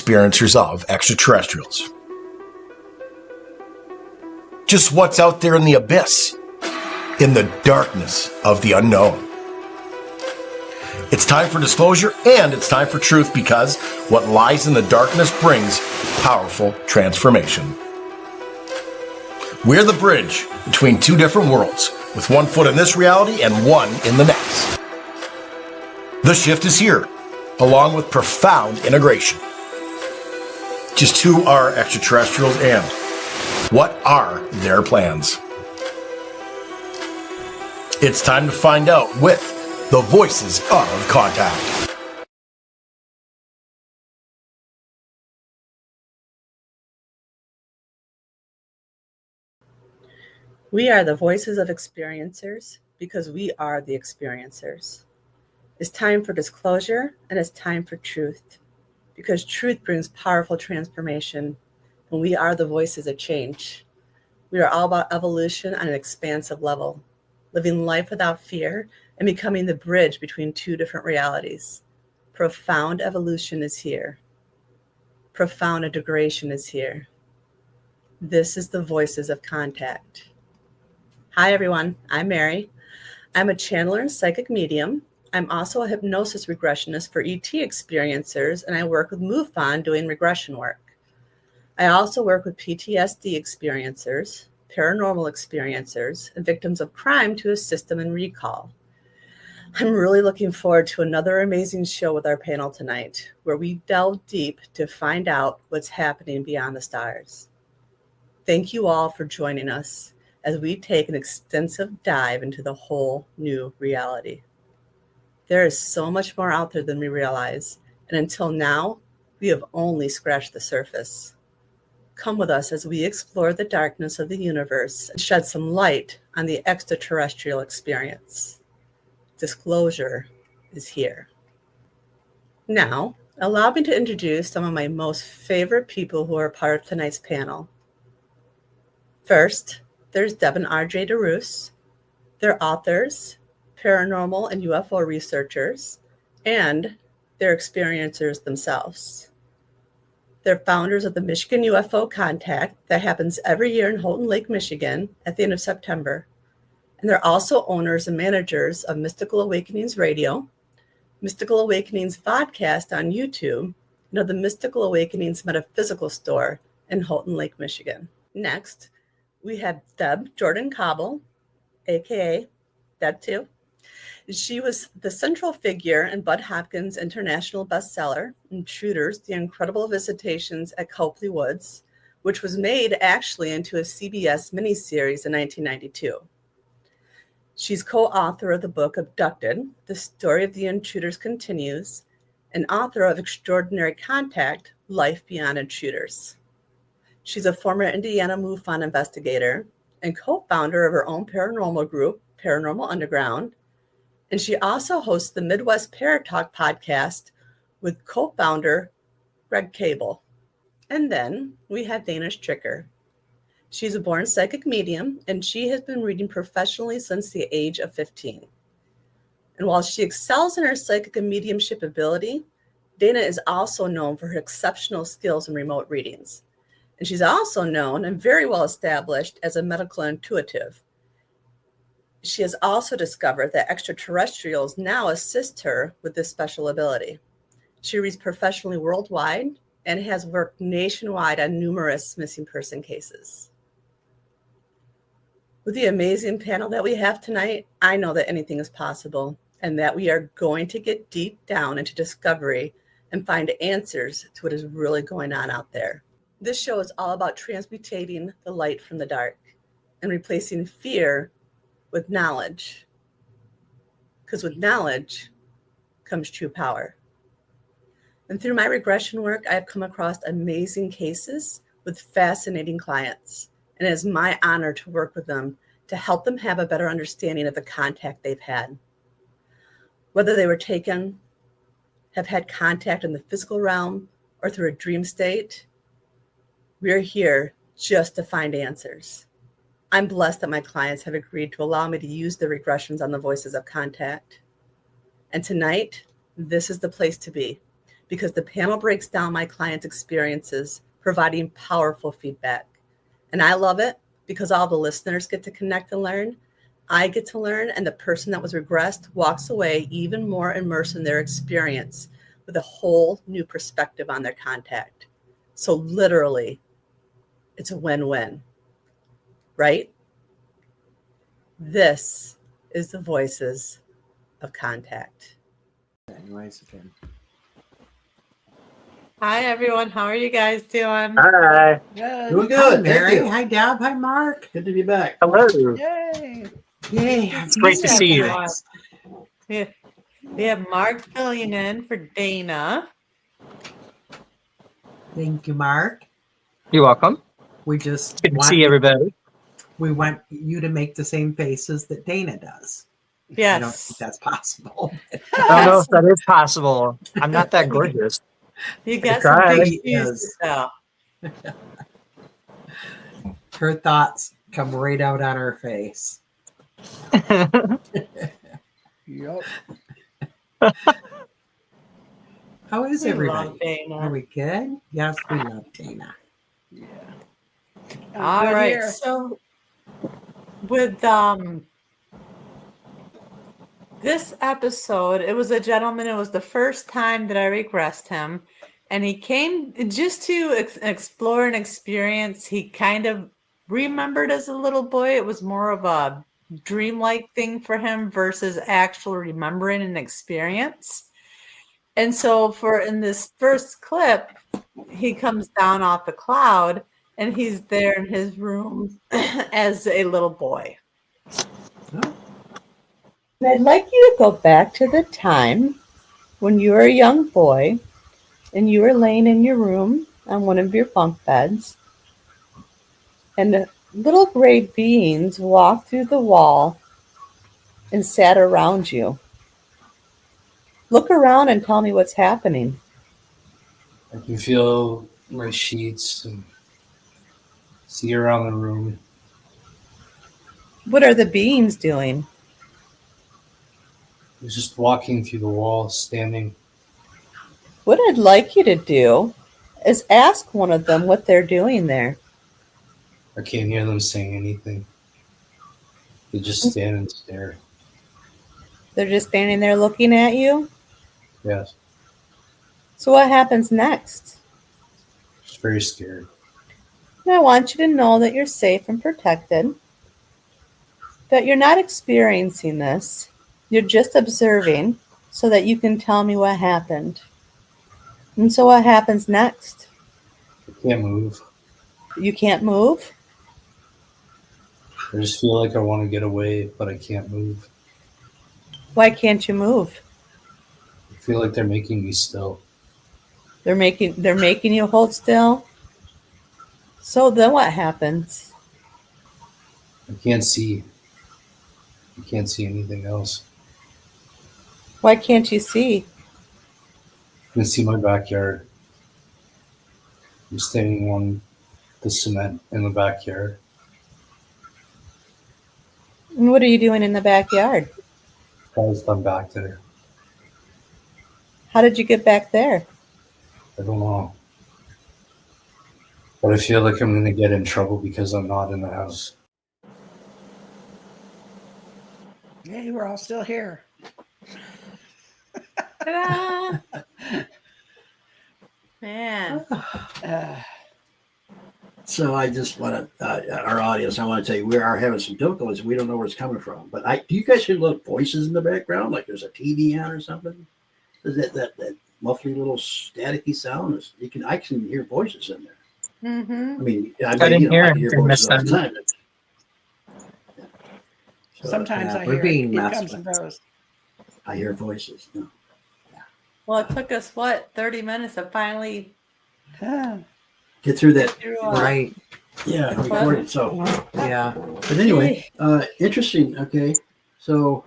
experiencers of extraterrestrials. Just what's out there in the abyss, in the darkness of the unknown. It's time for disclosure and it's time for truth, because what lies in the darkness brings powerful transformation. We're the bridge between two different worlds, with one foot in this reality and one in the next. The shift is here, along with profound integration. Just who are extraterrestrials and what are their plans? It's time to find out with the Voices of Contact. We are the voices of experiencers because we are the experiencers. It's time for disclosure and it's time for truth, because truth brings powerful transformation, and we are the voices of change. We are all about evolution on an expansive level, living life without fear and becoming the bridge between two different realities. Profound evolution is here. Profound integration is here. This is the Voices of Contact. Hi, everyone. I'm Mary. I'm a channeler and psychic medium. I'm also a hypnosis regressionist for ET experiencers, and I work with MUFON doing regression work. I also work with PTSD experiencers, paranormal experiencers, and victims of crime to assist them in recall. I'm really looking forward to another amazing show with our panel tonight, where we delve deep to find out what's happening beyond the stars. Thank you all for joining us as we take an extensive dive into the whole new reality. There is so much more out there than we realize, and until now, we have only scratched the surface. Come with us as we explore the darkness of the universe and shed some light on the extraterrestrial experience. Disclosure is here. Now, allow me to introduce some of my most favorite people who are part of tonight's panel. First, there's Deb and RJ DeRoos. They're authors, paranormal and UFO researchers, and they're experiencers themselves. They're founders of the Michigan UFO Contact that happens every year in Houghton Lake, Michigan at the end of September. And they're also owners and managers of Mystical Awakenings Radio, Mystical Awakenings Vodcast on YouTube, and of the Mystical Awakenings Metaphysical Store in Houghton Lake, Michigan. Next, we have Deb Jordan Cobble, aka Deb 2. She was the central figure in Bud Hopkins' international bestseller, Intruders, The Incredible Visitations at Copley Woods, which was made actually into a CBS miniseries in 1992. She's co-author of the book Abducted, The Story of the Intruders Continues, and author of Extraordinary Contact, Life Beyond Intruders. She's a former Indiana MUFON investigator and co-founder of her own paranormal group, Paranormal Underground. And she also hosts the Midwest Paratalk podcast with co-founder Greg Cable. And then we have Dana Stricker. She's a born psychic medium, and she has been reading professionally since the age of 15. And while she excels in her psychic and mediumship ability, Dana is also known for her exceptional skills in remote readings. And she's also known and very well established as a medical intuitive. She has also discovered that extraterrestrials now assist her with this special ability. She reads professionally worldwide and has worked nationwide on numerous missing person cases. With the amazing panel that we have tonight, I know that anything is possible and that we are going to get deep down into discovery and find answers to what is really going on out there. This show is all about transmutating the light from the dark and replacing fear with knowledge. Because with knowledge comes true power. And through my regression work, I've come across amazing cases with fascinating clients. And it is my honor to work with them to help them have a better understanding of the contact they've had. Whether they were taken, have had contact in the physical realm, or through a dream state, we're here just to find answers. I'm blessed that my clients have agreed to allow me to use the regressions on the Voices of Contact. And tonight, this is the place to be, because the panel breaks down my clients' experiences, providing powerful feedback. And I love it because all the listeners get to connect and learn. I get to learn, and the person that was regressed walks away even more immersed in their experience with a whole new perspective on their contact. So literally, it's a win-win, right? This is the Voices of Contact. Anyways, again. Hi, everyone. How are you guys doing? Hi. Good. Doing Hi, good. Mary. Thank you. Hi, Deb. Hi, Mark. Good to be back. Hello. Yay. Yay. It's great to see you. We have Mark filling in for Dana. Thank you, Mark. You're welcome. We just Good to see everybody. We want you to make the same faces that Dana does. I don't Yes. think that's possible. I don't know if that is possible. I'm not that gorgeous. You got Try. some big She shoes is. to fill. Her thoughts come right out on her face. Yep. How is We everybody? love Dana. Are we good? Yes, we love Dana. Yeah. All Good right. here. So with this episode, it was a gentleman. It was the first time that I regressed him, and he came just to explore an experience he kind of remembered as a little boy. It was more of a dreamlike thing for him versus actual remembering an experience. And so in this first clip, he comes down off the cloud and he's there in his room as a little boy. Oh, And I'd like you to go back to the time when you were a young boy and you were laying in your room on one of your bunk beds, and little gray beings walked through the wall and sat around you. Look around and tell me what's happening. I can feel my sheets and see around the room. What are the beings doing? I was just walking through the wall, standing. What I'd like you to do is ask one of them what they're doing there. I can't hear them saying anything. They just stand and stare. They're just standing there looking at you. Yes, So what happens next? just very scared. And I want you to know that you're safe and protected, that you're not experiencing this. You're just observing so that you can tell me what happened. And so what happens next? I can't move. You can't move? I just feel like I want to get away, but I can't move. Why can't you move? I feel like they're making me still. They're making you hold still. So then what happens? I can't see. I can't see anything else. Why can't you see? I can see my backyard. I'm standing on the cement in the backyard. And what are you doing in the backyard? Guys, I'm back there. How did you get back there? I don't know. But I feel like I'm going to get in trouble because I'm not in the house. Hey, we're all still here. Ta-da! Man. Uh, So I just want to, our audience, I want to tell you, we are having some difficulties. We don't know where it's coming from. But do you guys hear little voices in the background, like there's a TV on or something? Is that muffly little staticky sound? I can hear voices in there. Mm-hmm. I mean, I didn't hear I anything hear voices this all the time. time. So sometimes yeah, I we're hear being it messed comes with. and goes. I hear voices. No. Well, it took us, 30 minutes to finally Huh. Get through that. do Right. Yeah, recorded. So, Yeah. but anyway, interesting. Okay, so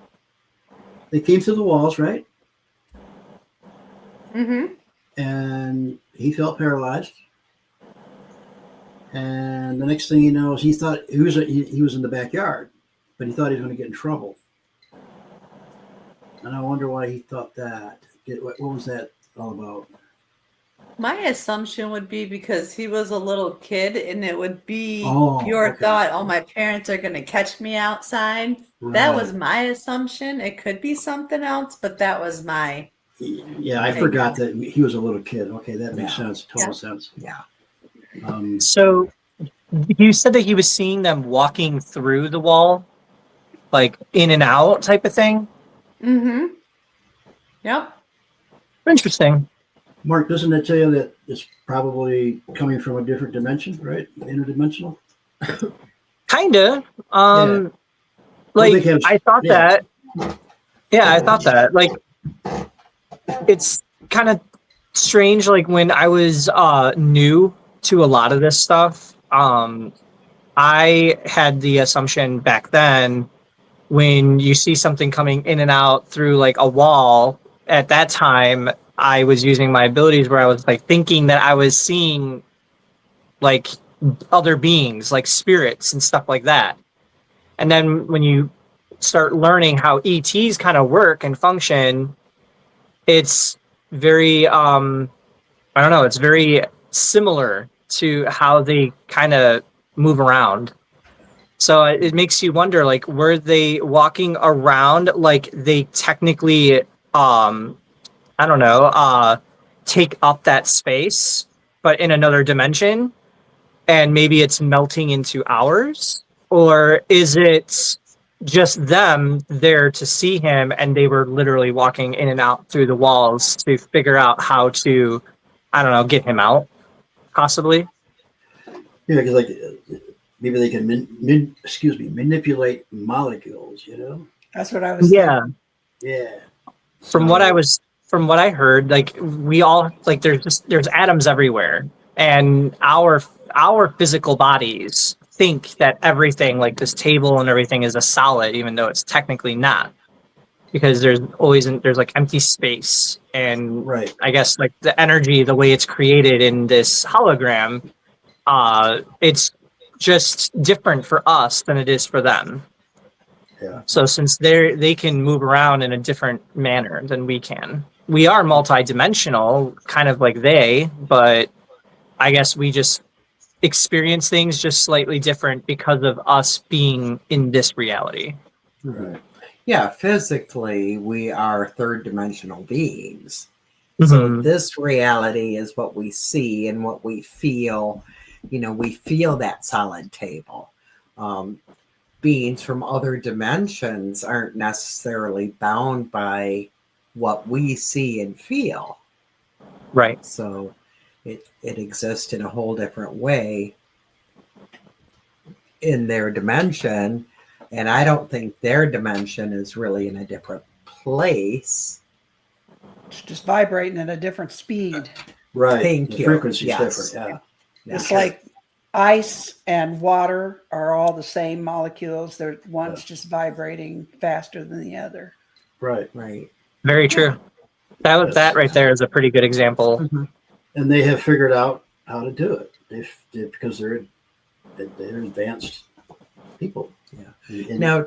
they came through the walls, right? Mm-hmm. And he felt paralyzed. And the next thing you know, he thought he was in the backyard, but he thought he was going to get in trouble. And I wonder why he thought that. What was that all about? My assumption would be because he was a little kid and it would be Oh, your okay. thought, oh, my parents are going to catch me outside. That was Right. my assumption. It could be something else, but that was my. Yeah, I forgot that he was a little kid. Okay, that makes sense. Total sense. Yeah. So you said that he was seeing them walking through the wall, like in and out type of thing. Mm-hmm. Yep. Interesting. Mark, doesn't that tell you that it's probably coming from a different dimension, right? Interdimensional? Kinda. Well, Like they can- I thought yeah. that. Yeah, I thought that. Like it's kind of strange. Like when I was new to a lot of this stuff, I had the assumption back then when you see something coming in and out through like a wall. At that time, I was using my abilities where I was like thinking that I was seeing like other beings, like spirits and stuff like that. And then when you start learning how ETs kind of work and function, it's very I don't know, it's very similar to how they kind of move around. So it makes you wonder, like, were they walking around like they technically I don't know, take up that space, but in another dimension, and maybe it's melting into ours? Or is it just them there to see him and they were literally walking in and out through the walls to figure out how to, I don't know, get him out, possibly? Yeah, because like maybe they can manipulate molecules. You know? That's what I was Yeah. Yeah. From what I heard, like we all like there's atoms everywhere, and our physical bodies think that everything, like this table and everything, is a solid, even though it's technically not, because there's like empty space, and Right. I guess like the energy, the way it's created in this hologram, it's just different for us than it is for them. Yeah. So since they can move around in a different manner than we can, we are multidimensional, kind of like they, but I guess we just experience things just slightly different because of us being in this reality. Right. Yeah, physically, we are third dimensional beings. So Mhm. this reality is what we see and what we feel. You know, we feel that solid table. Beings from other dimensions aren't necessarily bound by what we see and feel. Right. So it exists in a whole different way in their dimension. And I don't think their dimension is really in a different place. It's just vibrating at a different speed. Right. Thank the you. frequency's Yes. different. Yeah. It's like ice and water are all the same molecules. One's just vibrating faster than the other. Right. Right. Very true. That right there is a pretty good example. Mm-hmm. And they have figured out how to do it. Because they're advanced people. Yeah. And Now,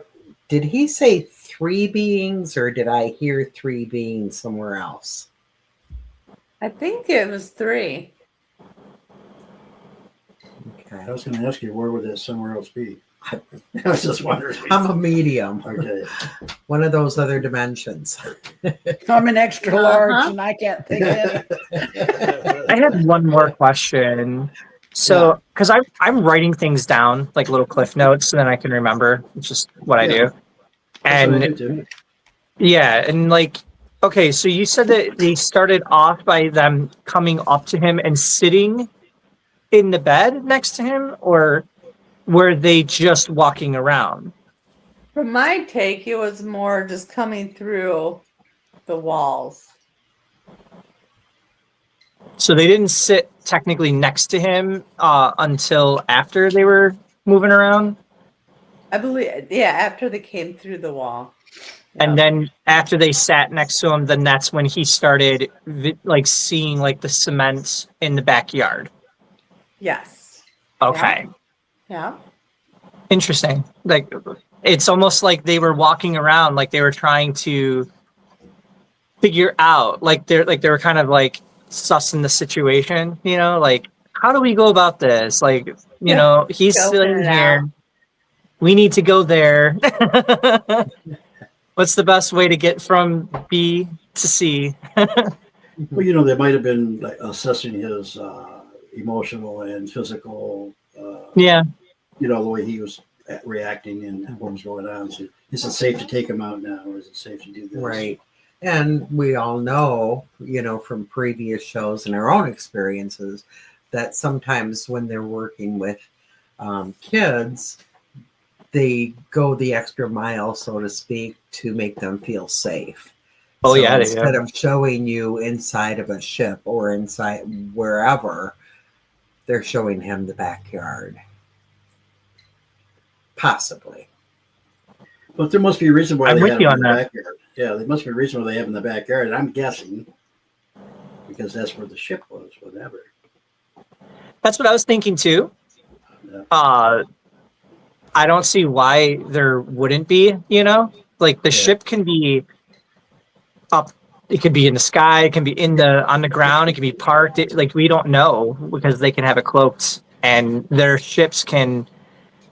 did he say 3 beings or did I hear 3 beings somewhere else? I think it was 3. Okay. I was going to ask you, where would that somewhere else be? I was just wondering. I'm a medium. Okay. One of those other dimensions. I'm an extra large and I can't think of it. I had one more question. So, because I'm writing things down, like little cliff notes, so then I can remember. It's just what I do. That's what I And do too. yeah, and like, okay, so you said that they started off by them coming up to him and sitting in the bed next to him, or were they just walking around? From my take, it was more just coming through the walls. So they didn't sit technically next to him until after they were moving around? I believe, yeah, after they came through the wall. And then after they sat next to him, then that's when he started like seeing like the cement in the backyard. Yes. Okay. Yeah. Interesting. Like it's almost like they were walking around, like they were trying to figure out, like they were kind of like sussing the situation, like, how do we go about this? Like, he's Scoping sitting it here. out. We need to go there. What's the best way to get from B to C? Well, they might have been like assessing his emotional and physical, Yeah. the way he was reacting and what was going on. So is it safe to take him out now, or is it safe to do this? Right. And we all know, from previous shows and our own experiences, that sometimes when they're working with kids, they go the extra mile, so to speak, to make them feel safe. Oh, yeah. Instead of showing you inside of a ship or inside wherever, they're showing him the backyard. Possibly. But there must be a reason why I'm they with have you him on in the that. backyard. Yeah, there must be a reason why they have him in the backyard. And I'm guessing because that's where the ship was, whatever. That's what I was thinking too. Yeah. I don't see why there wouldn't be, like the ship can be up, it could be in the sky, it can be on the ground, it can be parked. Like, we don't know because they can have it cloaked, and their ships can,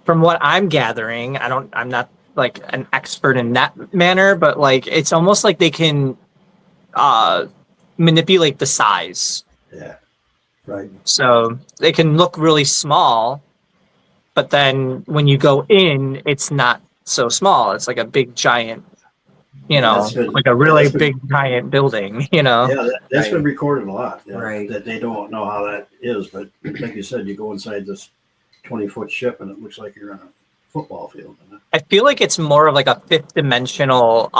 from what I'm gathering, I'm not like an expert in that manner, but like, it's almost like they can manipulate the size. Yeah. Right. So they can look really small, but then when you go in, it's not so small. It's like a big giant, like a really big giant building, Yeah, that's Right. been recorded a lot. Yeah, Right. That they don't know how that is, but like you said, you go inside this 20-foot ship and it looks like you're on a football field. I feel like it's more of like a fifth dimensional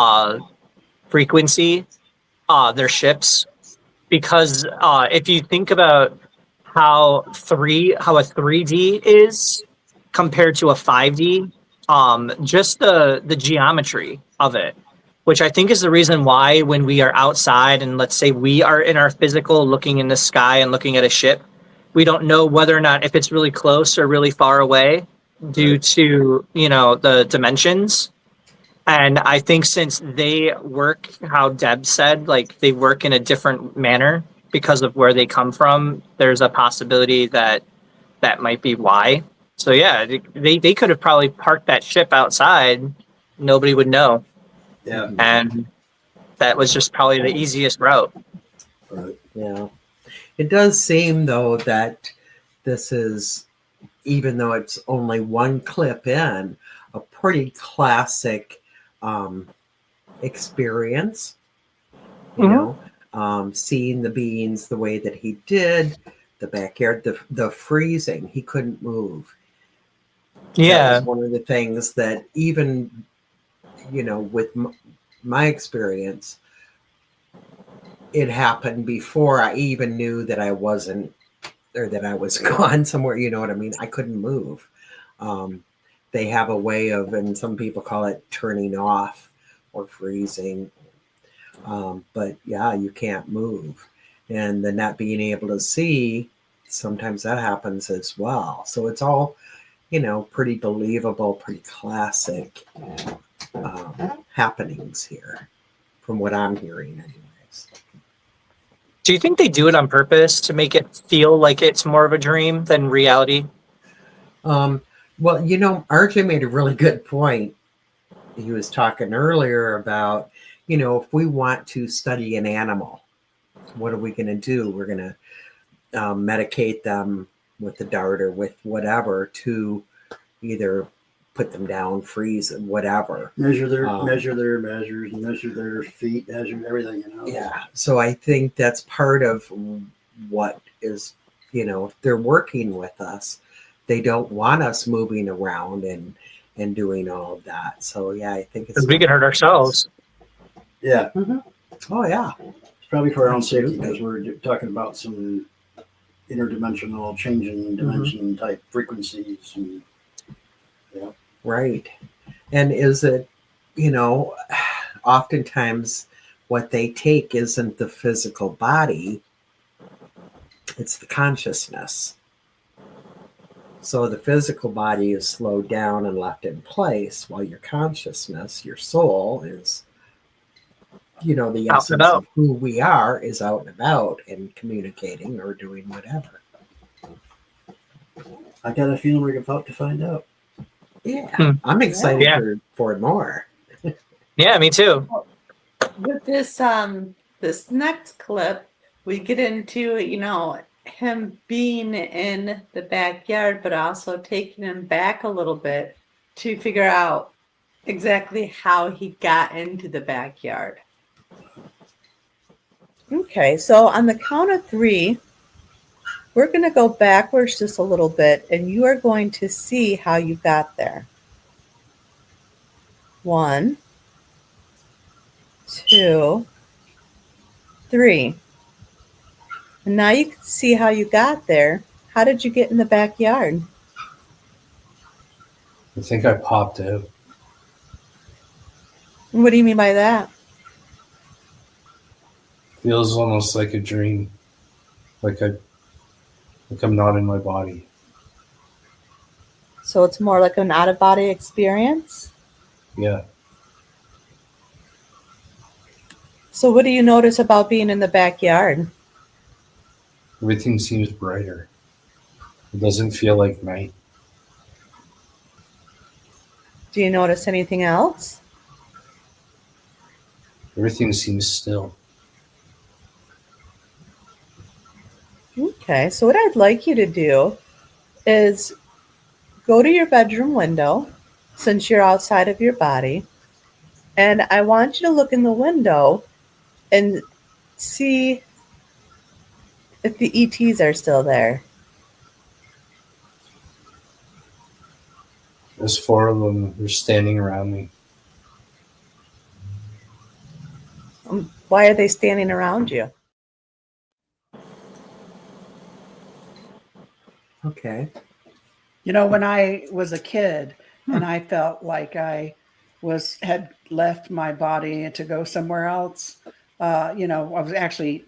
frequency, their ships, because if you think about how a 3D is compared to a 5D, just the geometry of it, which I think is the reason why when we are outside and let's say we are in our physical looking in the sky and looking at a ship, we don't know whether or not if it's really close or really far away due to, the dimensions. And I think since they work, how Deb said, like they work in a different manner because of where they come from, there's a possibility that might be why. So yeah, they could have probably parked that ship outside. Nobody would know. Yeah. And that was just probably the easiest route. Right. Yeah. It does seem, though, that this is, even though it's only one clip in, a pretty classic experience. Seeing the beings the way that he did, the backyard, the freezing, he couldn't move. Yeah. That was one of the things that even, with my experience, it happened before I even knew that I wasn't, or that I was gone somewhere. You know what I mean? I couldn't move. They have a way of, and some people call it turning off or freezing. But yeah, you can't move. And the not being able to see, sometimes that happens as well. So it's all, pretty believable, pretty classic happenings here, from what I'm hearing anyways. Do you think they do it on purpose to make it feel like it's more of a dream than reality? Well, RJ made a really good point. He was talking earlier about, if we want to study an animal, what are we going to do? We're going to medicate them with the dart or with whatever to either put them down, freeze them, whatever. Measure their measures, measure their feet, measure everything. Yeah. So I think that's part of what is, they're working with us. They don't want us moving around and doing all of that. So yeah, I think it's, Because we could hurt ourselves. Yeah. Mm-hmm. Oh yeah. It's probably for our own safety, because we're talking about some interdimensional changing dimension type frequencies. And, yeah. Right. And is it, oftentimes what they take isn't the physical body, it's the consciousness. So the physical body is slowed down and left in place, while your consciousness, your soul, is the Out and essence about. of who we are is out and about and communicating or doing whatever. I got a feeling we're about to find out. Yeah, I'm excited Yeah. for more. Yeah, me too. With this next clip, we get into, him being in the backyard, but also taking him back a little bit to figure out exactly how he got into the backyard. Okay, so on the count of 3, we're going to go backwards just a little bit, and you are going to see how you got there. 1, 2, 3. And now you can see how you got there. How did you get in the backyard? I think I popped out. What do you mean by that? Feels almost like a dream. Like I'm not in my body. So it's more like an out-of-body experience? Yeah. So what do you notice about being in the backyard? Everything seems brighter. It doesn't feel like night. Do you notice anything else? Everything seems still. Okay, so what I'd like you to do is go to your bedroom window, since you're outside of your body, and I want you to look in the window and see if the ETs are still there. There's 4 of them. They're standing around me. Why are they standing around you? Okay. When I was a kid and I felt like I had left my body to go somewhere else, I was actually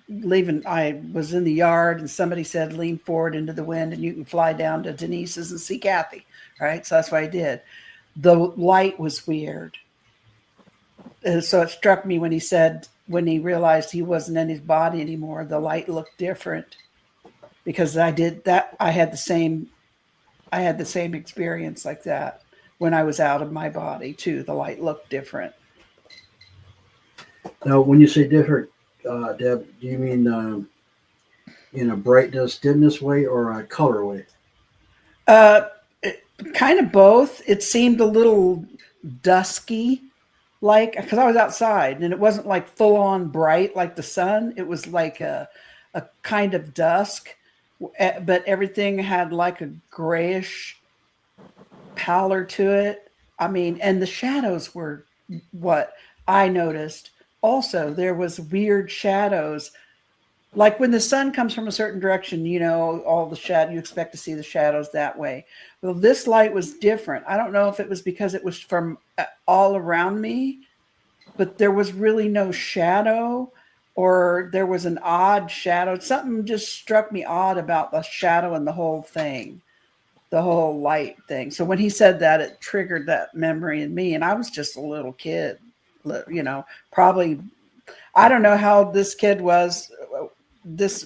leaving. I was in the yard and somebody said, lean forward into the wind and you can fly down to Denise's and see Kathy. Right. So that's what I did. The light was weird. So it struck me when he realized he wasn't in his body anymore, the light looked different, because I had the same experience like that when I was out of my body too. The light looked different. Now, when you say different, Deb, do you mean in a brightness, dimness way, or a color way? Kind of both. It seemed a little dusky, because I was outside and it wasn't like full on bright like the sun. It was like a kind of dusk, but everything had like a grayish pallor to it. I mean, and the shadows were what I noticed. Also, there was weird shadows. Like when the sun comes from a certain direction, all the shadow, you expect to see the shadows that way. Well, this light was different. I don't know if it was because it was from all around me, but there was really no shadow, or there was an odd shadow. Something just struck me odd about the shadow and the whole thing, the whole light thing. So when he said that, it triggered that memory in me. And I was just a little kid, probably, I don't know how this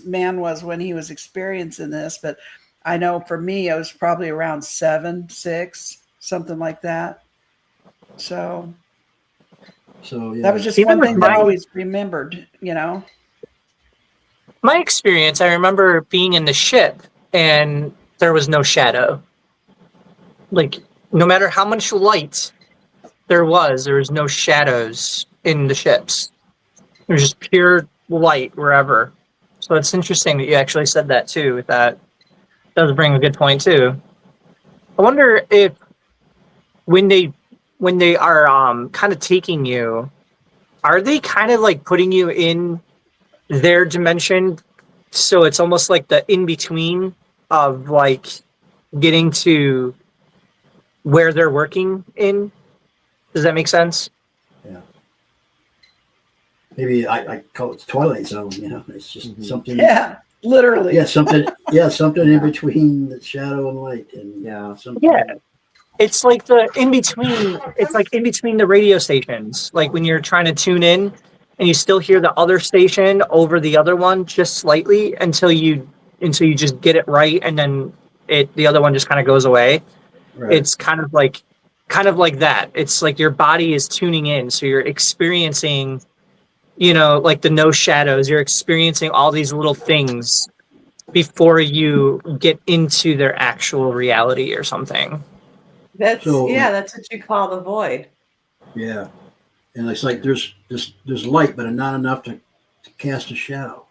man was when he was experiencing this, but I know for me, I was probably around 7, 6, something like that. So yeah. That was just Even one thing with that I always remembered, My experience, I remember being in the ship and there was no shadow. Like, no matter how much light there was no shadows in the ships. There's just pure light wherever. So it's interesting that you actually said that too. That does bring a good point too. I wonder if when they are kind of taking you, are they kind of like putting you in their dimension? So it's almost like the in between of like getting to where they're working in. Does that make sense? Yeah. Maybe I call it Twilight Zone. It's just something. Yeah, literally. Yeah, something. Yeah, something in between the shadow and light, and something. Yeah. It's like the in between. It's like in between the radio stations. Like when you're trying to tune in, and you still hear the other station over the other one just slightly until you just get it right, and then the other one just kind of goes away. Right. It's kind of like that. It's like your body is tuning in, so you're experiencing, like the no shadows. You're experiencing all these little things before you get into their actual reality or something. That's what you call the void. Yeah. And it's like there's light, but not enough to cast a shadow.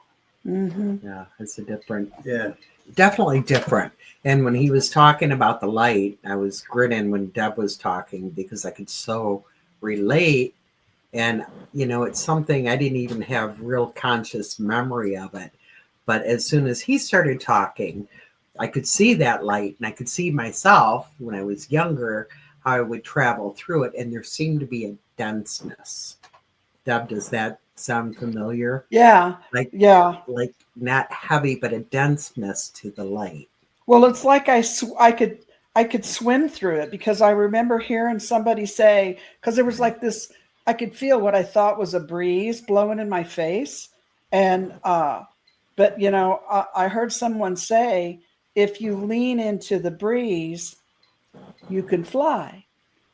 Mm-hmm. Yeah, it's a different. Yeah. Definitely different. And when he was talking about the light, I was grinning when Deb was talking because I could so relate. And, it's something I didn't even have real conscious memory of it. But as soon as he started talking, I could see that light, and I could see myself when I was younger, how I would travel through it. And there seemed to be a denseness. Deb, does that sound familiar? Yeah. Like not heavy, but a denseness to the light. Well, it's like I could swim through it, because I remember hearing somebody say, because there was like this, I could feel what I thought was a breeze blowing in my face. And, but I heard someone say, if you lean into the breeze, you can fly.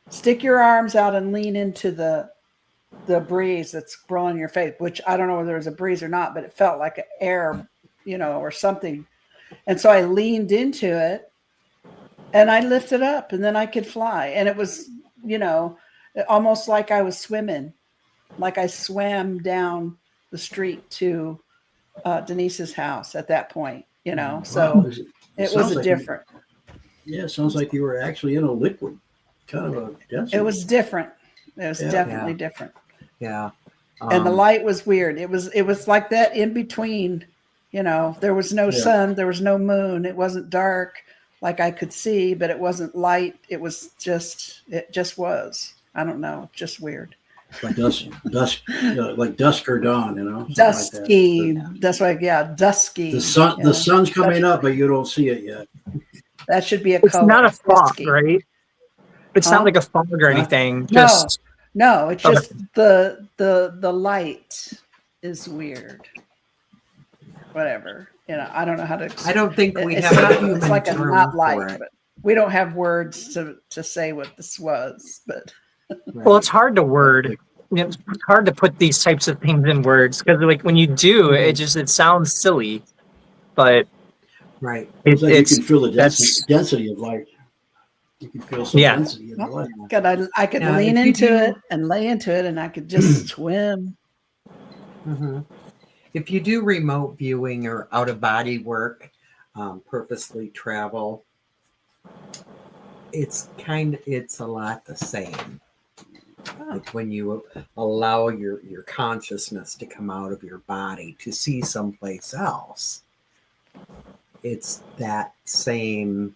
Stick your arms out and lean into the breeze that's blowing in your face, which I don't know whether it was a breeze or not, but it felt like an air, or something. And so I leaned into it and I lifted up, and then I could fly. And it was, almost like I was swimming, like I swam down the street to Denise's house at that point, so it was different. It sounds like you were actually in a liquid kind of a density. It was different. It was definitely different. Yeah. And the light was weird. It was like that in between, there was no sun, there was no moon. It wasn't dark like I could see, but it wasn't light. It just was. I don't know. Just weird. Like dusk, like dusk or dawn, Dusky. Like that. That's right. Yeah. Dusky. The sun's coming up, but you don't see it yet. That should be a It's color. not a fog, Dusky. right? It's not like a fog or anything. No, it's just the light is weird. Whatever. I don't know how to explain. I don't think we It's have not- a human it's like a term not for light, it. but we don't have words to say what this was. But Well, it's hard to word. It's hard to put these types of things in words, because like when you do, it sounds silly, but right. It's like you can feel the density of light. You can feel some density in the light. I could lean into it and lay into it, and I could just swim. Mm-hmm. If you do remote viewing or out of body work, purposely travel, it's a lot the same. Like when you allow your consciousness to come out of your body to see someplace else, it's that same.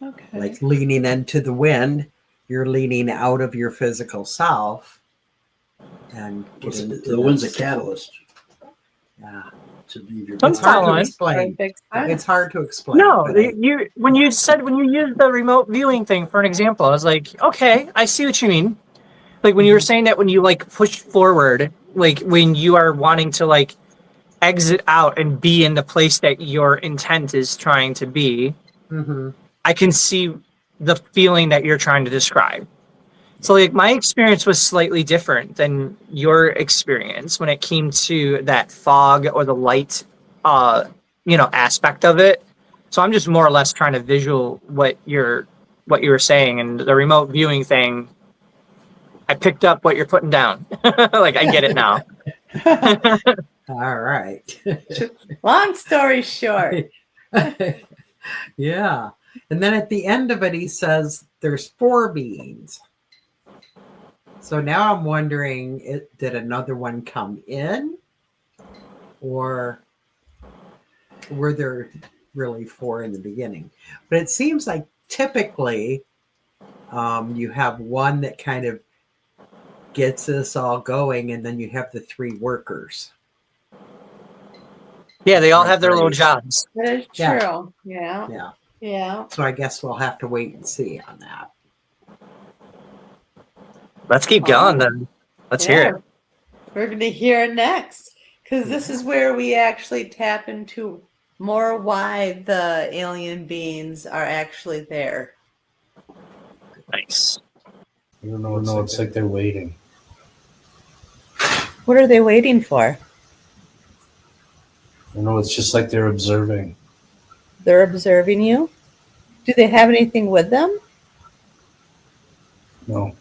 Okay. Like leaning into the wind, you're leaning out of your physical self, and the wind's a catalyst. Yeah. It's hard to explain. It's hard to explain. No, when you used the remote viewing thing for an example, I was like, okay, I see what you mean. Like when you were saying that when you like push forward, like when you are wanting to like exit out and be in the place that your intent is trying to be, I can see the feeling that you're trying to describe. So like my experience was slightly different than your experience when it came to that fog or the light, aspect of it. So I'm just more or less trying to visual what you were saying, and the remote viewing thing. I picked up what you're putting down. Like I get it now. All right. Long story short. Yeah. And then at the end of it, he says there's 4 beings. So now I'm wondering, did another one come in? Or were there really 4 in the beginning? But it seems like typically you have one that kind of gets us all going, and then you have the 3 workers. Yeah, they all have their little jobs. That is true. Yeah. Yeah. Yeah. So I guess we'll have to wait and see on that. Let's keep going then. Let's hear it. We're going to hear it next, because this is where we actually tap into more why the alien beings are actually there. Nice. I don't know. It's like they're waiting. What are they waiting for? I know it's just like they're observing. They're observing you? Do they have anything with them? No,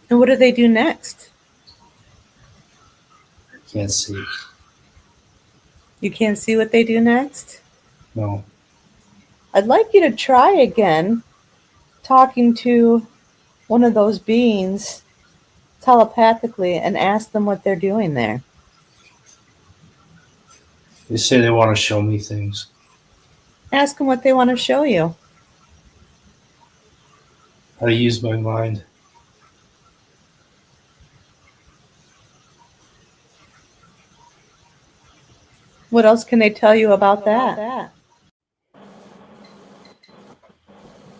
And what do they do next? I can't see. You can't see what they do next? No. I'd like you to try again talking to one of those beings telepathically and ask them what they're doing there. They say they want to show me things. Ask them what they want to show you. How to use my mind. What else can they tell you about that?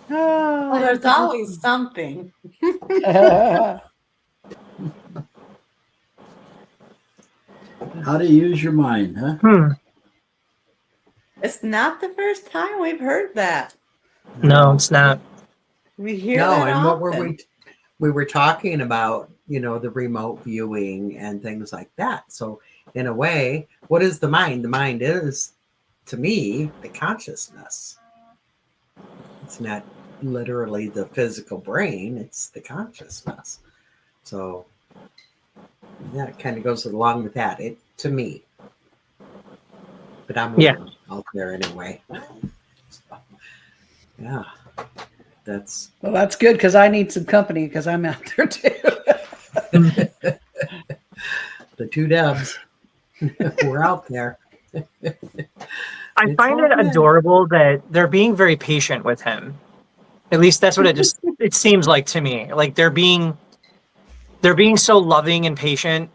Well, there's always something. How to use your mind, huh? It's not the first time we've heard that. No, it's not. We hear No, that and what were often. we were talking about, the remote viewing and things like that. So in a way, what is the mind? The mind is, to me, the consciousness. It's not literally the physical brain, it's the consciousness. So that kind of goes along with that, to me. But I'm out there anyway. So, yeah. Well, that's good, because I need some company, because I'm out there too. The two Debs. We're out there. I find it adorable that they're being very patient with him. At least that's what it seems like to me. Like they're being so loving and patient.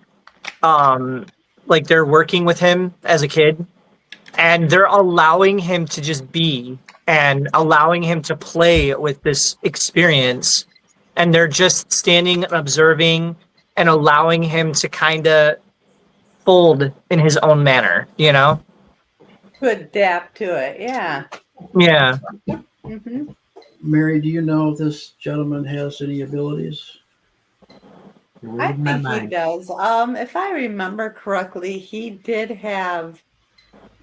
Like they're working with him as a kid, and they're allowing him to just be and allowing him to play with this experience. And they're just standing and observing and allowing him to kind of fold in his own manner, To adapt to it, yeah. Yeah. Mm-hmm. Mary, do you know if this gentleman has any abilities? I think he does. If I remember correctly, he did have,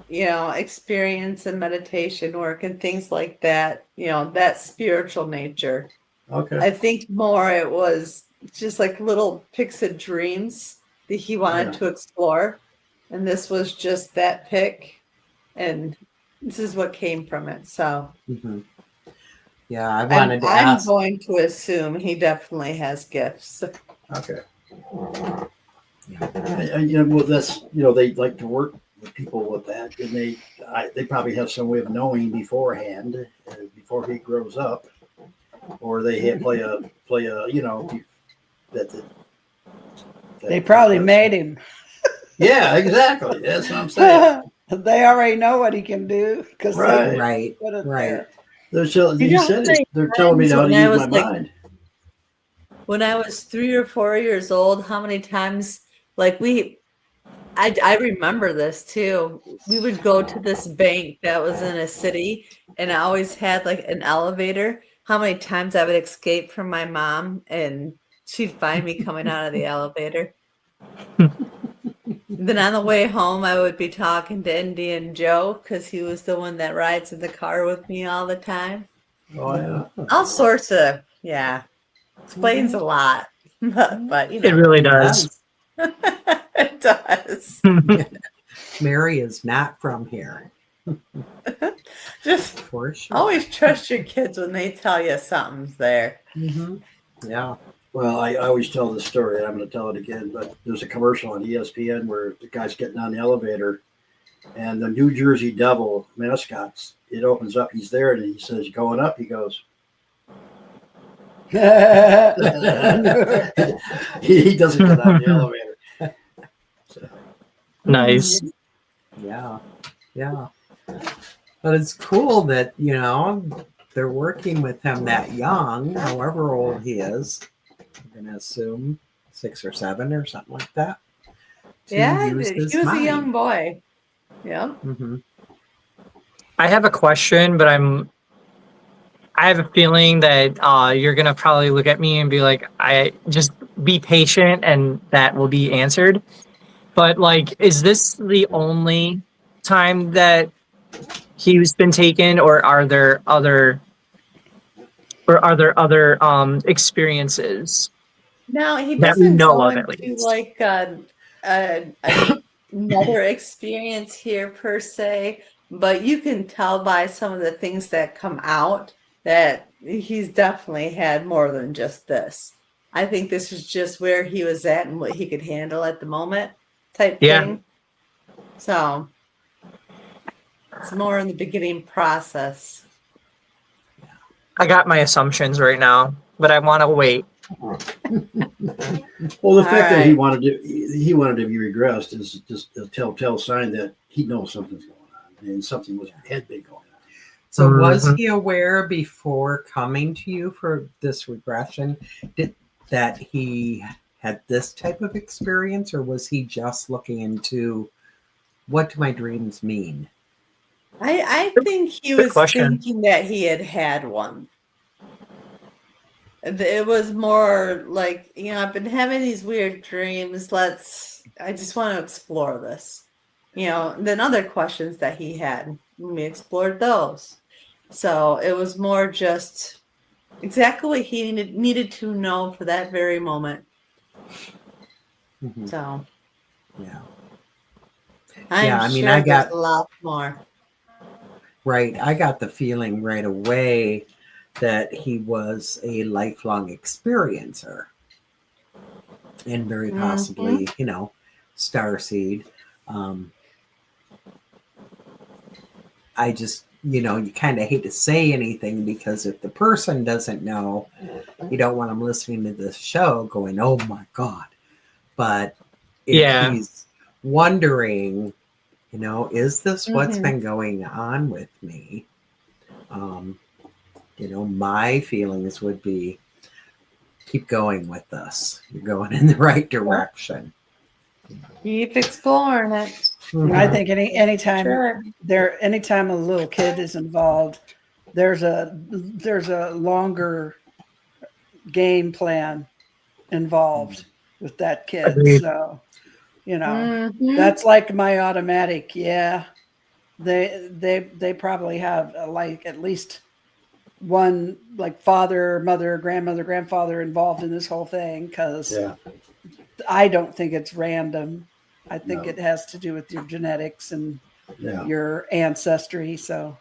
experience in meditation work and things like that, that spiritual nature. Okay. I think more it was just like little pics of dreams that he wanted to explore. And this was just that pic. And this is what came from it. So yeah, I wanted to ask. I'm going to assume he definitely has gifts. Okay. Well, that's they like to work with people with that, and they probably have some way of knowing beforehand, before he grows up, or they play a that They probably made him. Yeah, exactly. That's what I'm saying. They already know what he can do, because Right. They're telling me how to use my mind. When I was 3 or 4 years old, how many times, I remember this too. We would go to this bank that was in a city, and I always had like an elevator. How many times I would escape from my mom, and she'd find me coming out of the elevator. Then on the way home, I would be talking to Indian Joe, because he was the one that rides in the car with me all the time. Oh, yeah. All sorts of, explains a lot. But it really does. It does. Mary is not from here. Just for sure. Always trust your kids when they tell you something's there. Yeah. Well, I always tell this story, and I'm going to tell it again, but there's a commercial on ESPN where the guy's getting on the elevator, and the New Jersey Devil mascots, it opens up, he's there, and he says, "Going up?" He goes. He doesn't get on the elevator. So. Nice. Yeah. But it's cool that, they're working with him that young, however old he is. I'm going to assume. 6 or 7 or something like that. To Yeah, use he his was mind. a young boy. Yeah. Hmm. I have a question, but I have a feeling that you're gonna probably look at me and be like, "I just be patient, and that will be answered." But like, is this the only time that he's been taken, or are there other experiences Now he that we doesn't know go of at into least? like another experience here per se, but you can tell by some of the things that come out that he's definitely had more than just this. I think this is just where he was at and what he could handle at the moment type Yeah, thing. So it's more in the beginning process. I got my assumptions right now, but I want to wait. Well, the All fact that he right. wanted to be regressed is just a telltale sign that he knows something's going on and something had been going on. So was Mhm. he aware before coming to you for this regression that he had this type of experience, or was he just looking into what do my dreams mean? I think he Good was question. thinking that he had one. It was more like, I've been having these weird dreams. I just want to explore this. Then other questions that he had, we explored those. So it was more just exactly what he needed to know for that very moment. Mhm. So Yeah. I'm I mean, sure there's a lot more. I got the feeling right away that he was a lifelong experiencer and very possibly, starseed. I just, you kind of hate to say anything because if the person doesn't know, you don't want them listening to this show going, oh my God. But if Yeah, he's wondering, is this what's Mhm. been going on with me? My feelings would be keep going with this. You're going in the right direction. Keep exploring it. And I think anytime Sure. anytime a little kid is involved, there's a longer game plan involved with that kid. agreed. So, Mhm. that's like my automatic. Yeah, they probably have like at least one like father, mother, grandmother, grandfather involved in this whole thing because Yeah. I don't think it's random. I think No. it has to do with your genetics and Yeah. your ancestry. So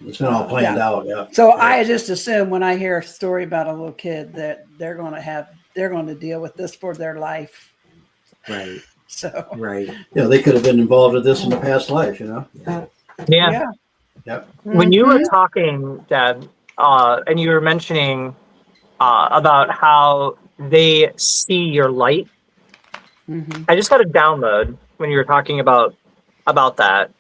It's been all planned yeah. out. Yeah. So Yeah. I just assume when I hear a story about a little kid that they're going to deal with this for their life. Right. So Right. They could have been involved with this in the past life. Yeah. yeah. Yep. When you were Mhm. talking, Deb, and you were mentioning about how they see your light, Mm-hmm. I just got a download when you were talking about that,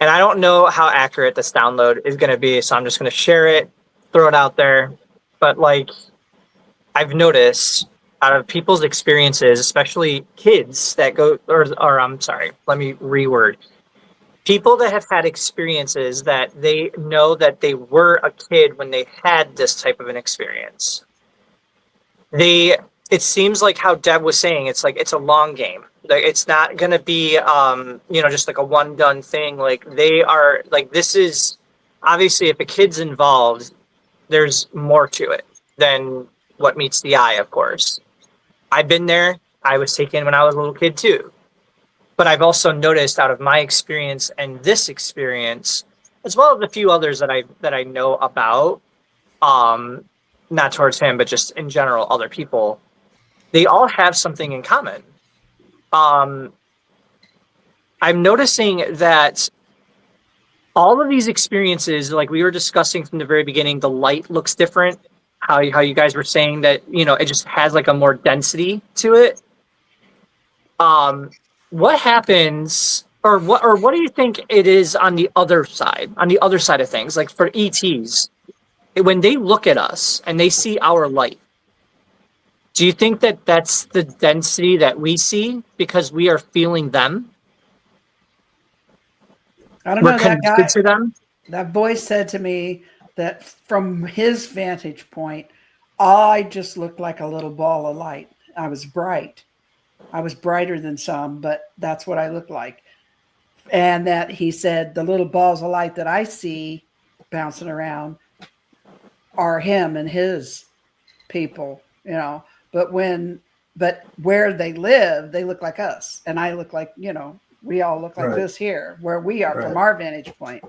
and I don't know how accurate this download is going to be, so I'm just going to share it, throw it out there. But like, I've noticed out of people's experiences, especially kids that go, or I'm sorry, let me reword. People that have had experiences that they know that they were a kid when they had this type of an experience. It seems like how Deb was saying, it's like it's a long game. Like it's not gonna be just like a one done thing. Like they are like this is obviously if a kid's involved, there's more to it than what meets the eye, of course. I've been there. I was taken when I was a little kid too. But I've also noticed out of my experience and this experience, as well as a few others that I know about, not towards him, but just in general, other people, they all have something in common. I'm noticing that all of these experiences, like we were discussing from the very beginning, the light looks different. How you guys were saying that, it just has like a more density to it. What happens or what do you think it is on the other side of things, like for ETs, when they look at us and they see our light, Do you think that that's the density that we see because we are feeling them? I don't We're know. That connected guy, to them? that boy said to me that from his vantage point, I just looked like a little ball of light. I was bright. I was brighter than some, but that's what I looked like. And that he said the little balls of light that I see bouncing around are him and his people, you know. But where they live, they look like us, and I look like, you know, we all look like Right. this here, where we are from Right. our vantage point.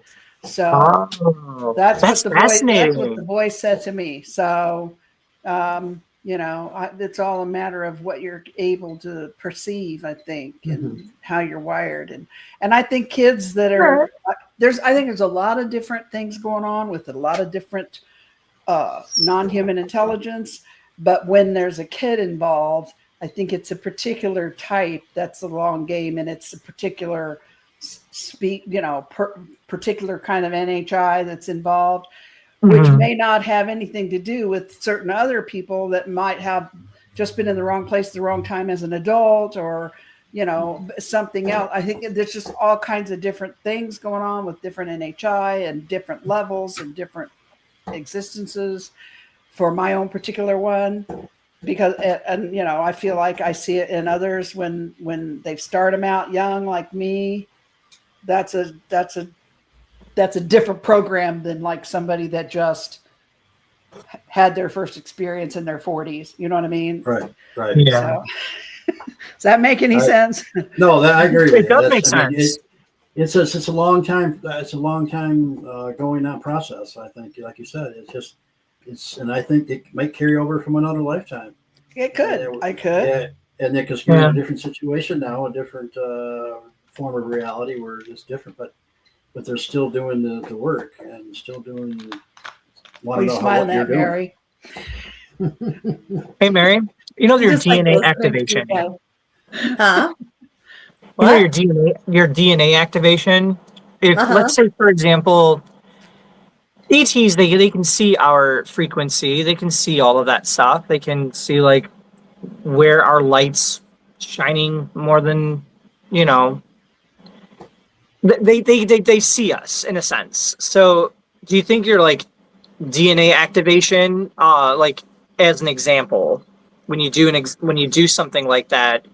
So Oh, that's what the fascinating. boy said to me. So, you know, it's all a matter of what you're able to perceive, I think, and how you're wired. And I think kids that are I think there's a lot of different things going on with a lot of different non-human intelligence. But when there's a kid involved, I think it's a particular type that's a long game, and it's a particular particular kind of NHI that's involved, which may not have anything to do with certain other people that might have just been in the wrong place at the wrong time as an adult, or, you know, something else. I think there's just all kinds of different things going on with different NHI and different levels and different existences for my own particular one. Because, and you know, I feel like I see it in others when they start them out young, like me. That's a different program than like somebody that just had their first experience in their 40s. You know what I mean? Right. Right. Yeah. So, does that make any sense? No, I agree with It you. does make sense. It's a long time. It's a long time going on process. I think, like you said, and I think it might carry over from another lifetime. It could. I could. Yeah, and because you're in a different situation now, a different form of reality where it's different, but they're still doing the work and still doing. Are you smiling at Mary? Hey, Mary, you know your Just like DNA listening to activation. you Huh? You know your DNA activation. If let's say, for example, ETs, they can see our frequency, they can see all of that stuff. They can see like where our light's shining more than, you know. They see us in a sense. So, do you think your like DNA activation, like as an example, when you do when you do something like that,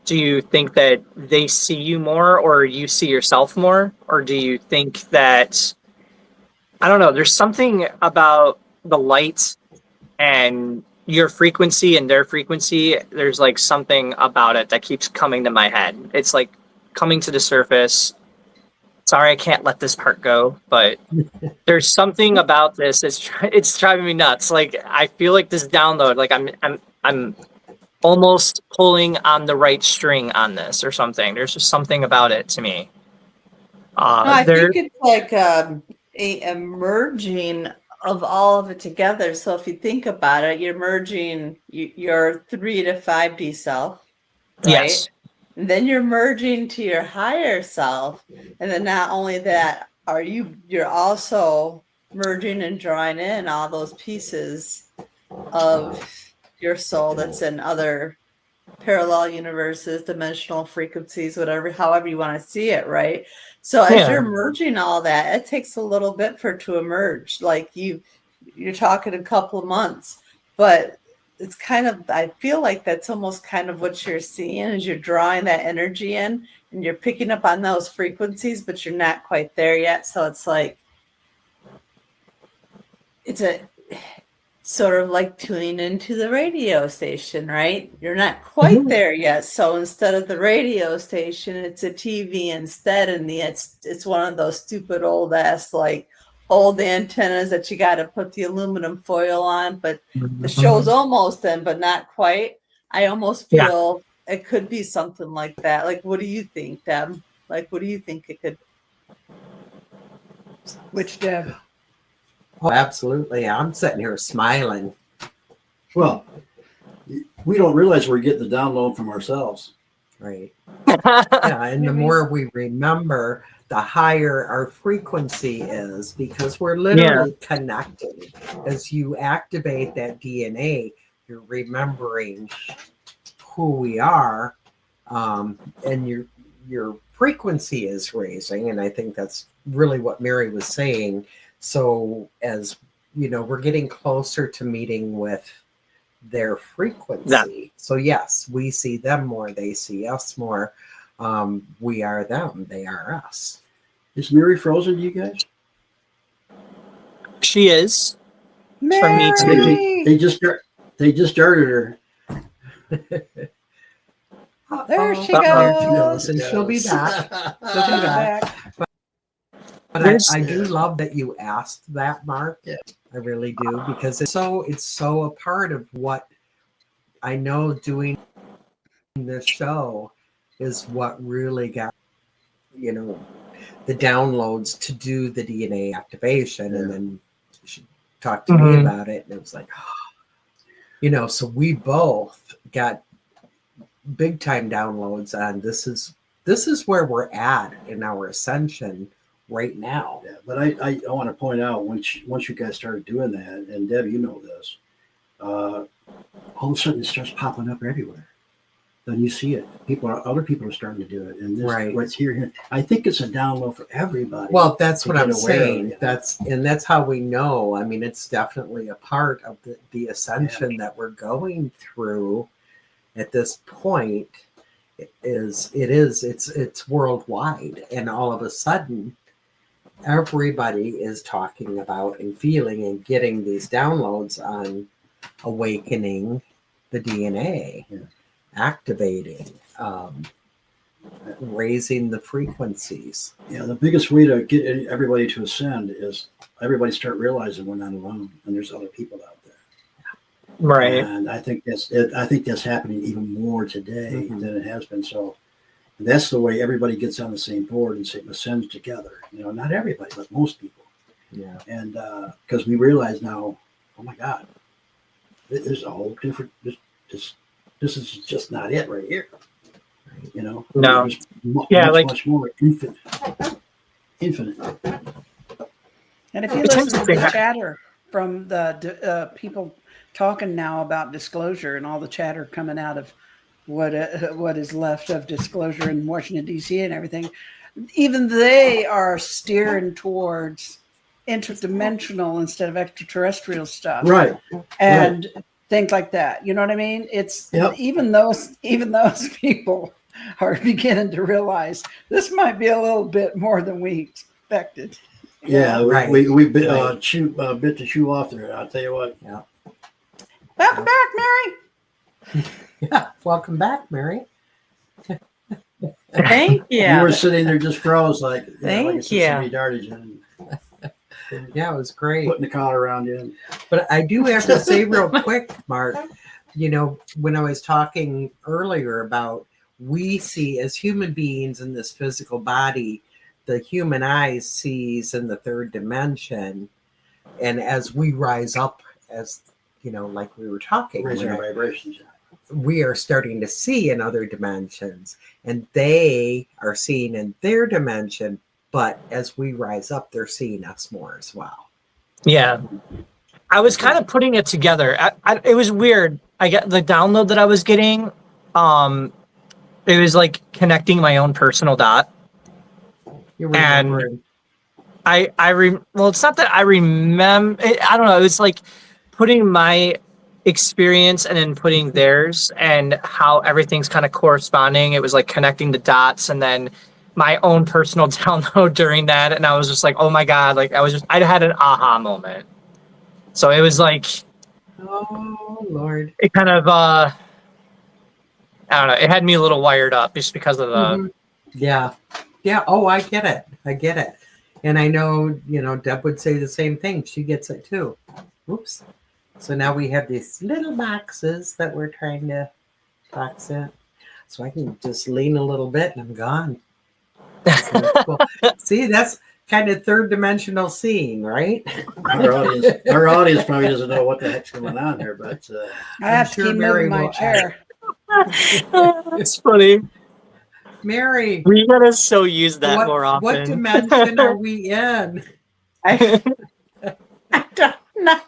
do you think that they see you more, or you see yourself more, or do you think that, I don't know, there's something about the light and your frequency and their frequency, there's like something about it that keeps coming to my head. It's like coming to the surface. Sorry, I can't let this part go, but there's something about this. It's driving me nuts. Like I feel like this download, like I'm almost pulling on the right string on this or something. There's just something about it to me. No, I think it's like a merging of all of it together. So if you think about it, you're merging your 3 to 5D self, right? Yes. And then you're merging to your higher self. And then not only that, you're also merging and drawing in all those pieces of your soul that's in other parallel universes, dimensional frequencies, whatever, however you want to see it, right? So as you're merging all that, it takes a little bit for it to emerge. Like you're talking a couple of months, but it's kind of, I feel like that's almost kind of what you're seeing as you're drawing that energy in and you're picking up on those frequencies, but you're not quite there yet. So it's like, it's a sort of like tuning into the radio station, right? You're not quite there yet. So instead of the radio station, it's a TV instead. And it's one of those stupid old ass, like old antennas that you got to put the aluminum foil on, but the show's almost in, but not quite. I almost feel it could be something like that. Like, what do you think, Deb? Like, what do you think it could? Which Deb? Oh, absolutely. I'm sitting here smiling. Well, we don't realize we're getting the download from ourselves. Right. Yeah, and the more we remember, the higher our frequency is, because we're literally connected. As you activate that DNA, you're remembering who we are, and your frequency is raising. And I think that's really what Mary was saying. So as you know, we're getting closer to meeting with their frequency. Yeah. So yes, we see them more, they see us more. We are them, they are us. Is Mary frozen to you guys? She is. Mary! For me too. They just started her. There she Uh-oh. goes. And she'll be back. She'll be back. But I do love that you asked that, Mark. Yeah. I really do, because it's so a part of what I know doing this show is what really got, you know, the downloads to do the DNA activation. And then she talked to me about it, and it was like, you know, so we both got big time downloads on this is where we're at in our ascension right now. Yeah, but I want to point out, once you guys started doing that, and Deb, you know this, all of a sudden it starts popping up everywhere. Then you see it. Other people are starting to do it, and this right here. I think it's a download for everybody. Well, that's what I'm saying. Yeah. That's how we know. I mean, it's definitely a part of the ascension that we're going through at this point. It's worldwide, and all of a sudden everybody is talking about and feeling and getting these downloads on awakening the DNA, activating, raising the frequencies. Yeah, the biggest way to get everybody to ascend is everybody start realizing we're not alone, and there's other people out there. Right. And I think that's happening even more today than it has been. So that's the way everybody gets on the same board and ascends together. You know, not everybody, but most people. Yeah. And because we realize now, oh my God, there's a whole different. This is just not it right here. You know. No. There's much more infinite. And if you listen to the chatter from the people talking now about disclosure and all the chatter coming out of what is left of disclosure in Washington, D.C. and everything, even they are steering towards interdimensional instead of extraterrestrial stuff. Right. And things like that. You know what I mean? It's even those people are beginning to realize this might be a little bit more than we expected. Yeah, we bit the shoe off there. I'll tell you what. Yeah. Welcome back, Mary. Yeah, welcome back, Mary. Thank you. You were sitting there just froze like Thank you. Dartage, Yeah, it was great. putting the collar around you. But I do have to say real quick, Mark, you know, when I was talking earlier about we see as human beings in this physical body, the human eyes sees in the third dimension. And as we rise up, as you know, like we were talking, Raising our vibrations. we are starting to see in other dimensions, and they are seeing in their dimension. But as we rise up, they're seeing us more as well. Yeah. I was kind of putting it together. It was weird. I get the download that I was getting. It was like connecting my own personal dot. You're remembering. Well, it's not that I remember. I don't know. It's like putting my experience and then putting theirs and how everything's kind of corresponding. It was like connecting the dots and then my own personal download during that. And I was just like, oh my God, like I had an aha moment. So it was like, oh Lord, it kind of, I don't know. It had me a little wired up just because of the, Yeah. Oh, I get it. And I know, you know, Deb would say the same thing. She gets it too. Oops. So now we have these little boxes that we're trying to box in. So I can just lean a little bit and I'm gone. Cool. See, that's kind of third dimensional seeing, right? Our audience probably doesn't know what the heck's going on here, but I have to keep moving my chair. it's funny. Mary, We gotta so use that more often. What dimension are we in? I don't know.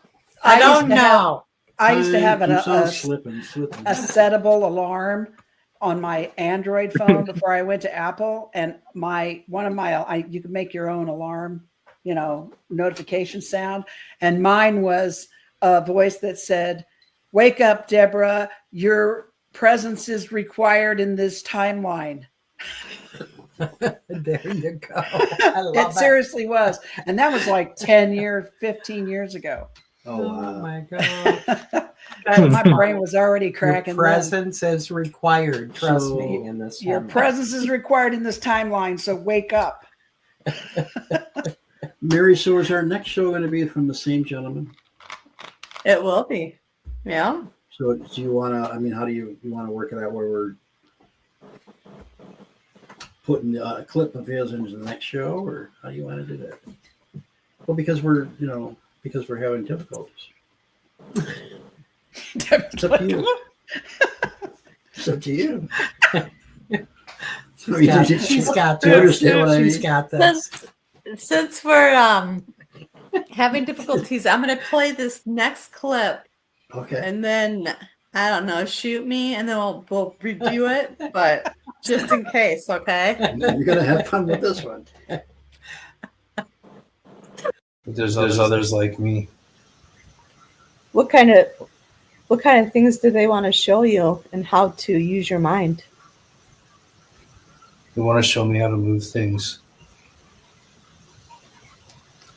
I don't know. I used to have Keeps on a slipping. a settable alarm on my Android phone before I went to Apple, and you could make your own alarm, notification sound, and mine was a voice that said, "Wake up, Deborah! Your presence is required in this timeline." There you go. I love It seriously was, and that was like 15 years ago. Oh, wow. my God. My brain was already Your cracking. presence is required. Trust So, me in this. Your timeline. presence is required in this timeline, so wake up. Mary, so is our next show going to be from the same gentleman? It will be. Yeah. So do you want to, how do you want to work it out where we're putting a clip of his into the next show, or how do you want to do that? Well, because we're having difficulties. It's up to you. It's up to you. She's got Do you this. understand what I She's mean? got this. Since we're having difficulties, I'm going to play this next clip, Okay. and then I don't know, shoot me, and then we'll review it. But just in case, okay? You're going to have fun with this one. There's others like me. What kind of things do they want to show you and how to use your mind? They want to show me how to move things.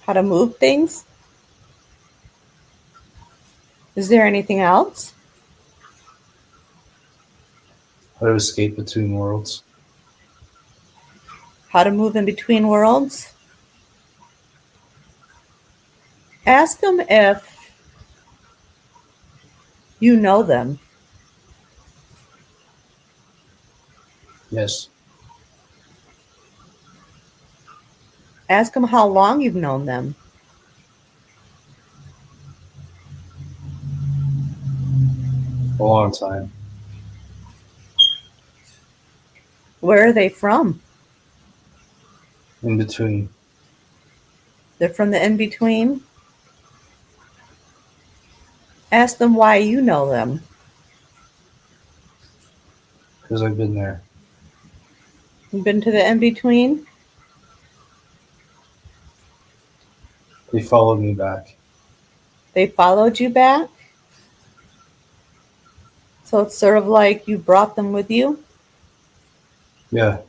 How to move things? Is there anything else? How to escape between worlds. How to move in between worlds? Ask them if you know them. Yes. Ask them how long you've known them. A long time. Where are they from? In between. They're from the in-between. Ask them why you know them. Because I've been there. You've been to the in-between? They followed me back. They followed you back? So it's sort of like you brought them with you? Yeah.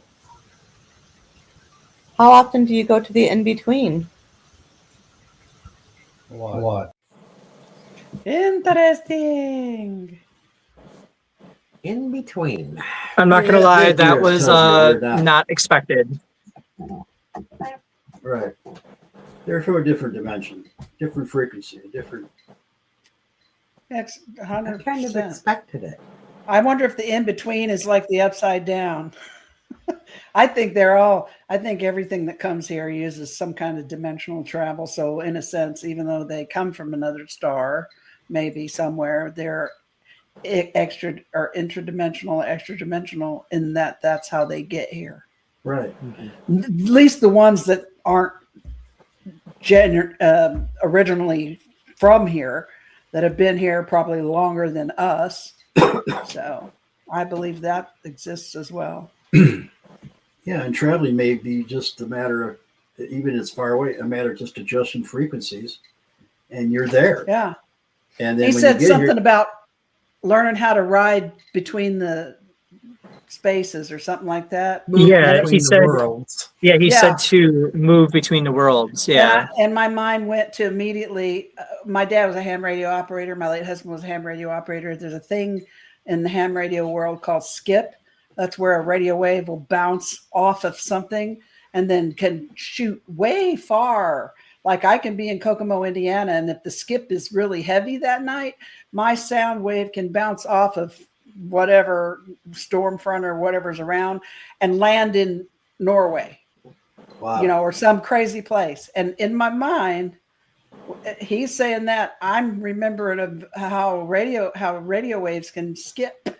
How often do you go to the in-between? A lot. Interesting. In between. I'm not gonna Yeah, lie, that that deer was tells me they're not. not expected. Right. They're from a different dimension, different frequency, different. That's I kind of 100%. expected it. I wonder if the in-between is like the upside down. I think everything that comes here uses some kind of dimensional travel. So in a sense, even though they come from another star, maybe somewhere, they're extra or interdimensional, extra dimensional in that's how they get here. Right. At least the ones that aren't originally from here, that have been here probably longer than us. So I believe that exists as well. Yeah, and traveling may be just a matter of, even as far away, a matter of just adjusting frequencies, and you're there. Yeah. And then He when said you get something here, about learning how to ride between the spaces or something like that. Move Yeah, between he the said. worlds. Yeah, he Yeah. said to move between the worlds. Yeah. And my mind went to immediately. My dad was a ham radio operator. My late husband was a ham radio operator. There's a thing in the ham radio world called skip. That's where a radio wave will bounce off of something and then can shoot way far. Like I can be in Kokomo, Indiana, and if the skip is really heavy that night, my sound wave can bounce off of whatever storm front or whatever's around and land in Norway. wow. Or some crazy place. And in my mind, he's saying that I'm remembering of how radio waves can skip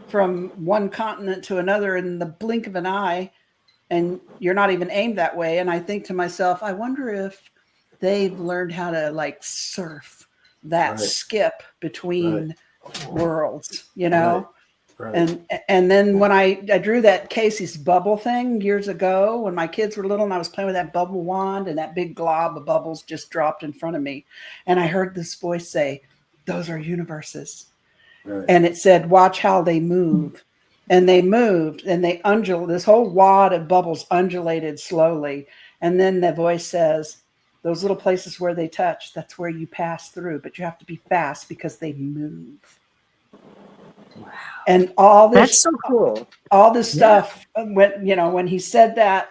from one continent to another in the blink of an eye, and you're not even aimed that way. And I think to myself, I wonder if they've learned how to like surf that Right. skip between worlds, you know. Right. And then when I drew that Casey's bubble thing years ago when my kids were little and I was playing with that bubble wand and that big glob of bubbles just dropped in front of me, and I heard this voice say, "Those are universes." Right. And it said, "Watch how they move." And they moved and they undulated. This whole wad of bubbles undulated slowly. And then the voice says, "Those little places where they touch, that's where you pass through, but you have to be fast because they move." Wow. And all That's this, so cool. all this stuff, when he said that,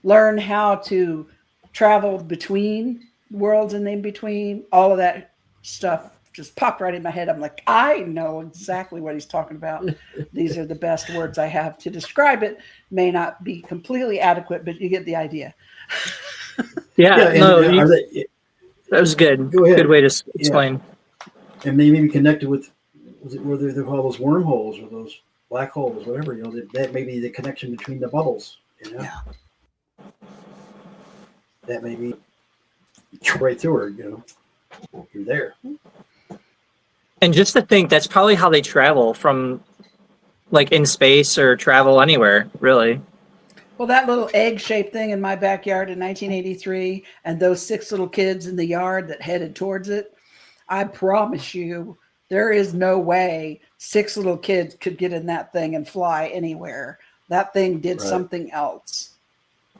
learn how to travel between worlds and in between, all of that stuff just popped right in my head. I'm like, I know exactly what he's talking about. These are the best words I have to describe it. May not be completely adequate, but you get the idea. Yeah, and no, that was good. Go ahead. Good way to explain. And maybe we connected with, was it where they call those wormholes or those black holes, whatever, you know, that may be the connection between the bubbles, you know? Yeah. That may be right through her, you know, you're there. And just to think, that's probably how they travel from, like, in space or travel anywhere, really. Well, that little egg-shaped thing in my backyard in 1983 and those 6 little kids in the yard that headed towards it, I promise you, there is no way 6 little kids could get in that thing and fly anywhere. That thing did something else.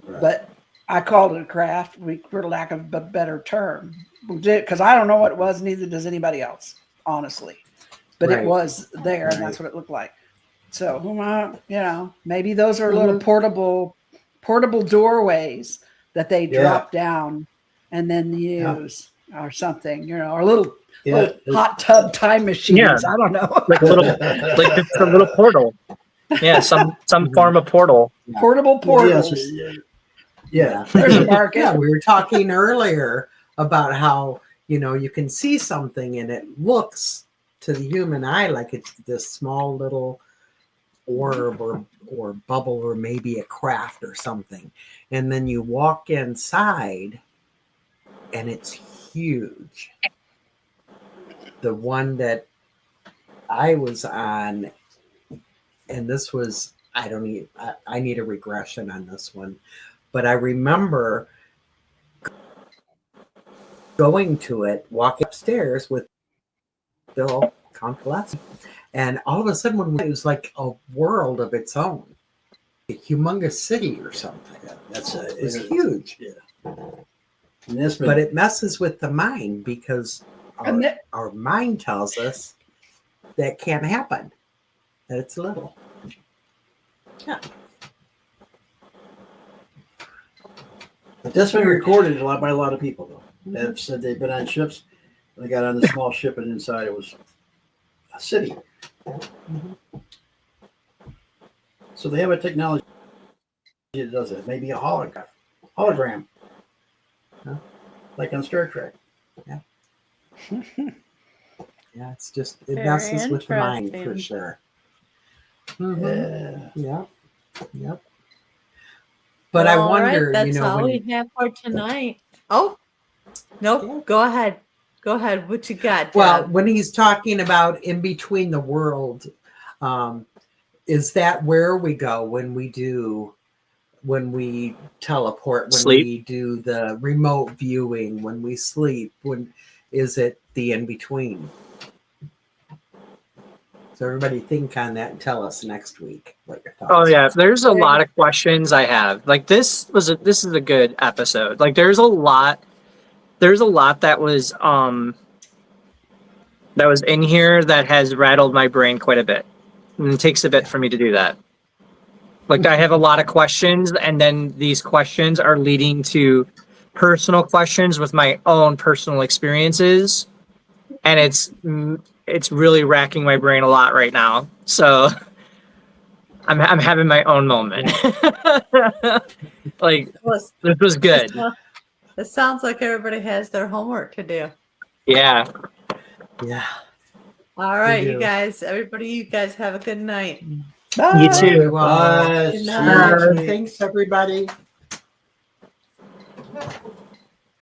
Right. But I called it a craft, for lack of a better term, because I don't know what it was, neither does anybody else, honestly. But it was there, and that's what it looked like. So, you know, maybe those are little portable doorways that they drop down and then use or something, you know, or little hot tub time machines. Yeah. I don't know. Like just a little portal. Yeah, some form of portal. Portable portals. Yeah. There's a market. Yeah, we were talking earlier about how, you know, you can see something and it looks to the human eye like it's this small little orb or bubble or maybe a craft or something. And then you walk inside and it's huge. The one that I was on, and this was, I need a regression on this one. But I remember going to it, walking upstairs with Bill Convalescent, and all of a sudden, it was like a world of its own, a humongous city or something. It's huge. Yeah. But it messes with the mind because our mind tells us that can't happen, that it's little. Yeah. But that's been recorded by a lot of people, though. That have said they've been on ships. And they got on the small ship, and inside it was a city. So they have a technology that does it. Maybe a hologram, like on Star Trek. Yeah. Yeah, it's just it Very messes with the mind for interesting. sure. Yeah. Yep. But I All wonder, right, that's you know, all we have for tonight. Oh, nope. Yeah. Go ahead. Go ahead. What you got, well, Deb? when he's talking about in between the world, is that where we go when we teleport, when Sleep. we do the remote viewing, when we sleep? When is it the in between? So everybody think on that and tell us next week what your thoughts Oh yeah, are. there's a lot of questions I have. Like this is a good episode. Like there's a lot that was in here that has rattled my brain quite a bit. And it takes a bit for me to do that. Like I have a lot of questions, and then these questions are leading to personal questions with my own personal experiences, and it's really racking my brain a lot right now. So I'm having my own moment. Like this was good. It sounds like everybody has their homework to do. Yeah. Yeah. All right, do. you guys. Everybody, you guys have a good night. You too. Bye. Bye. Good night. Thanks, everybody.